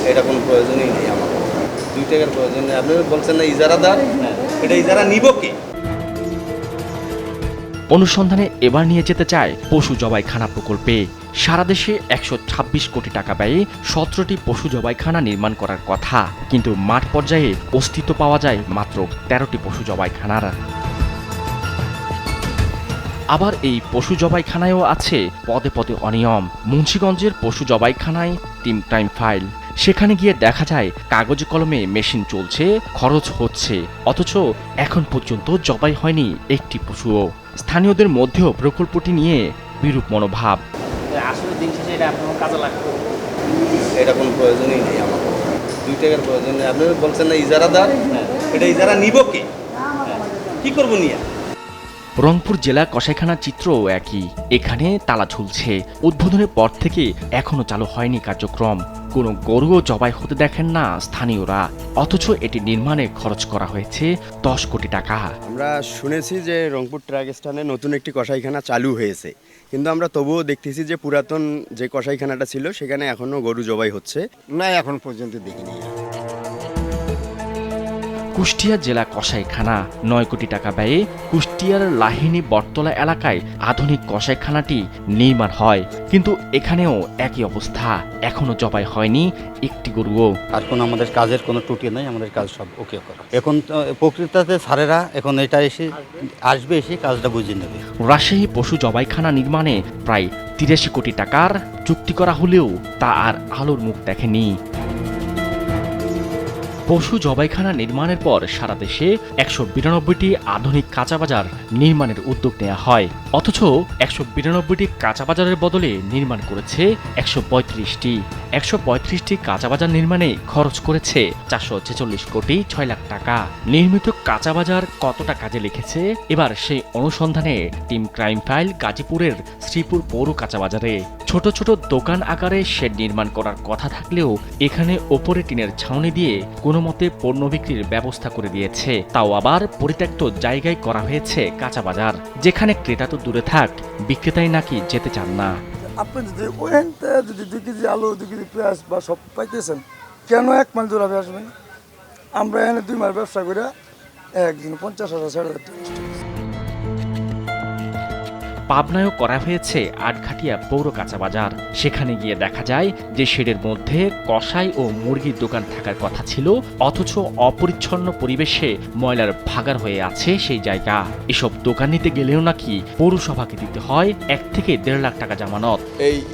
এটা কোনো প্রয়োজনই নেই আমার। 2 টাকার প্রয়োজন নেই। আপনি বলছেন না ইজারাদার, এটা ইজারা নিব কে? অনুসন্ধানে এবার নিয়ে যেতে চায় পশু জবাইখানা প্রকল্পে। সারা দেশে 126 কোটি টাকা ব্যয়ে 17টি পশু জবাইখানা নির্মাণ করার কথা, কিন্তু মাঠ পর্যায়ে অস্তিত্ব পাওয়া যায় মাত্র 13টি পশু জবাইখানার। আবার এই পশু জবাইখানায়ও আছে পদে পদে অনিয়ম। মুন্সিগঞ্জের পশু জবাইখানায় টিম ক্রাইম ফাইল। সেখানে গিয়ে দেখা যায় কাগজে কলমে মেশিন চলছে, খরচ হচ্ছে, অথচ এখন পর্যন্ত জবাই হয়নি একটি পশুও। স্থানীয়দের মধ্যেও প্রকল্পটি নিয়ে বিরূপ মনোভাব। আসলে দিন শেষে এটা আপনার কাজে লাগবে। এটা কোনো প্রয়োজনই নেই আমার। 2 টাকার প্রয়োজন নেই। আপনি বলছেন না ইজারাদার, এটা ইজারা নিব কে? কি করবো নিয়ে? রংপুর জেলা কসাইখানার চিত্রও একই। এখানে তালা ঝুলছে। উদ্বোধনের পর থেকে এখনো চালু হয়নি কার্যক্রম। কোনো গরুও জবাই হতে দেখেন না স্থানীয়রা, অথচ এটি নির্মাণে খরচ করা হয়েছে 10 কোটি টাকা। আমরা শুনেছি যে রংপুর ট্রাক স্ট্যান্ডে নতুন একটি কসাইখানা চালু হয়েছে, কিন্তু আমরা তবুও দেখতেছি যে পুরাতন যে কসাইখানাটা ছিল সেখানে এখনো গরু জবাই হচ্ছে না, এখন পর্যন্ত দেখিনি। কুষ্টিয়া জেলা কসাইখানা 9 কোটি টাকা ব্যয়ে কুষ্টিয়ার লাহিনী বটতলা এলাকায় আধুনিক কসাইখানাটি নির্মাণ হয়, কিন্তু এখানেও একই অবস্থা। এখনো জবাই হয়নি একটি গরুও। আর কোনো আমাদের কাজের কোনো ত্রুটি নেই, আমাদের কাজ সব ওকে করা। এখন প্রকৃততে স্যারেরা এখন এটা এসে কাজটা বুঝিয়ে নেবে। রাজশাহী পশু জবাইখানা নির্মাণে প্রায় 83 কোটি টাকার চুক্তি করা হলেও তা আর আলোর মুখ দেখেনি। পশু জবাইখানা নির্মাণের পর সারা দেশে 192টি আধুনিক কাঁচাবাজার নির্মাণের উদ্যোগ নেওয়া হয়, অথচ 192টি কাঁচাবাজারের বদলে নির্মাণ করেছে 135টি। 135টি কাঁচাবাজার নির্মাণে খরচ করেছে 446 কোটি 6 লাখ টাকা। নির্মিত কাঁচাবাজার কতটা কাজে লিখেছে এবার সেই অনুসন্ধানে টিম ক্রাইম ফাইল গাজীপুরের শ্রীপুর পৌর কাঁচাবাজারে। ছোট ছোট দোকান আকারে শেড নির্মাণ করার কথা থাকলেও এখানে ওপরে টিনের ছাউনি দিয়ে কোনো মতে পণ্য বিক্রির ব্যবস্থা করে দিয়েছে। তাও আবার পরিত্যক্ত জায়গায় করা হয়েছে কাঁচাবাজার, যেখানে ক্রেতা তো দূরে থাক, বিক্রেতাই নাকি যেতে চান না। আপনি যদি ওখানটা যদি 2 কেজি আলু 2 কেজি পেঁয়াজ বা সব পাইতেছেন, কেন 1 মাস দূরাবে আসবেন? আমরা এখানে 2 মাস ব্যবসা করে একদিন 50,000 60,000 টাকা। পাবনায়ও করা হয়েছে আটঘাটিয়া পৌর কাঁচাবাজার। সেখানে গিয়ে দেখা যায় যে শেডের মধ্যে কসাই ও মুরগির দোকান থাকার কথা ছিল, অথচ অপরিচ্ছন্ন পরিবেশে ময়লার ভাগাড় হয়ে আছে সেই জায়গা। এসব দোকান নিতে গেলেও নাকি পৌরসভাকে দিতে হয় 1 থেকে 1.5 লাখ টাকা জামানত।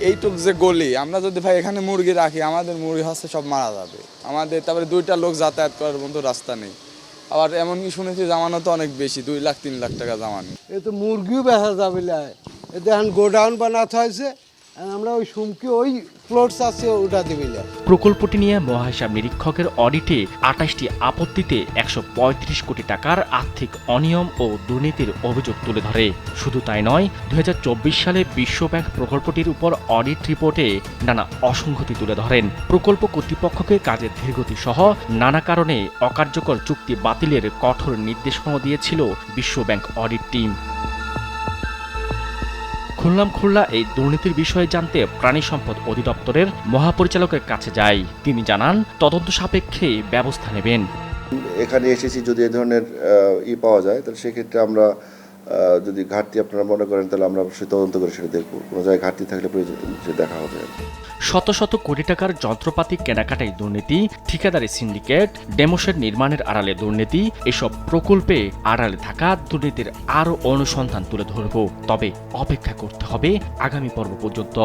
এইটুক যে গলি, আমরা যদি ভাই এখানে মুরগি রাখি, আমাদের মুরগি হচ্ছে সব মারা যাবে। আমাদের তারপরে 2টা লোক যাতায়াত করার মতো রাস্তা নেই। আবার এমনকি শুনেছি জামানত অনেক বেশি, 2 লাখ 3 লাখ টাকা জামানত। এ তো মুরগিও বেচা যাবে না। এতে এখন গোডাউন বানাতে হয়েছে, আমরা ওই সুমকি ওই প্লটস আছে ওটা দিবি না। প্রকল্পটি নিয়ে মহাহিসাব নিরীক্ষকের অডিটে 28টি আপত্তিতে 135 কোটি টাকার আর্থিক অনিয়ম ও দুর্নীতির অভিযোগ তুলে ধরে। শুধু তাই নয়, 2024 সালে বিশ্বব্যাংক প্রকল্পটির উপর অডিট রিপোর্টে নানা অসঙ্গতি তুলে ধরেন। প্রকল্প কর্তৃপক্ষকে কাজের ধীরগতি সহ নানা কারণে অকার্যকর চুক্তি বাতিলের কঠোর নির্দেশনাও দিয়েছিল বিশ্বব্যাংক অডিট টিম। খুলনা এই দুর্নীতির বিষয়ে জানতে প্রাণী সম্পদ অধিদপ্তরের মহাপরিচালকের কাছে যায়। তিনি জানান তদন্ত সাপেক্ষে ব্যবস্থা নেবেন। এখানে এসেছি যদি এ ধরনের পাওয়া যায়, তাহলে সেক্ষেত্রে আমরা যদি ঘাটতি আপনারা মনে করেন, তাহলে আমরা অবশ্যই তদন্ত করে সেটা দেখব। কোনো জায়গায় ঘাটতি থাকলে দেখা হবে। শত শত কোটি টাকার যন্ত্রপাতি কেনাকাটায় দুর্নীতি, ঠিকাদারি সিন্ডিকেট, ডেমোশেড নির্মাণের আড়ালে দুর্নীতি, এসব প্রকল্পে আড়ালে থাকা দুর্নীতির আরও অনুসন্ধান তুলে ধরব। তবে অপেক্ষা করতে হবে আগামী পর্ব পর্যন্ত।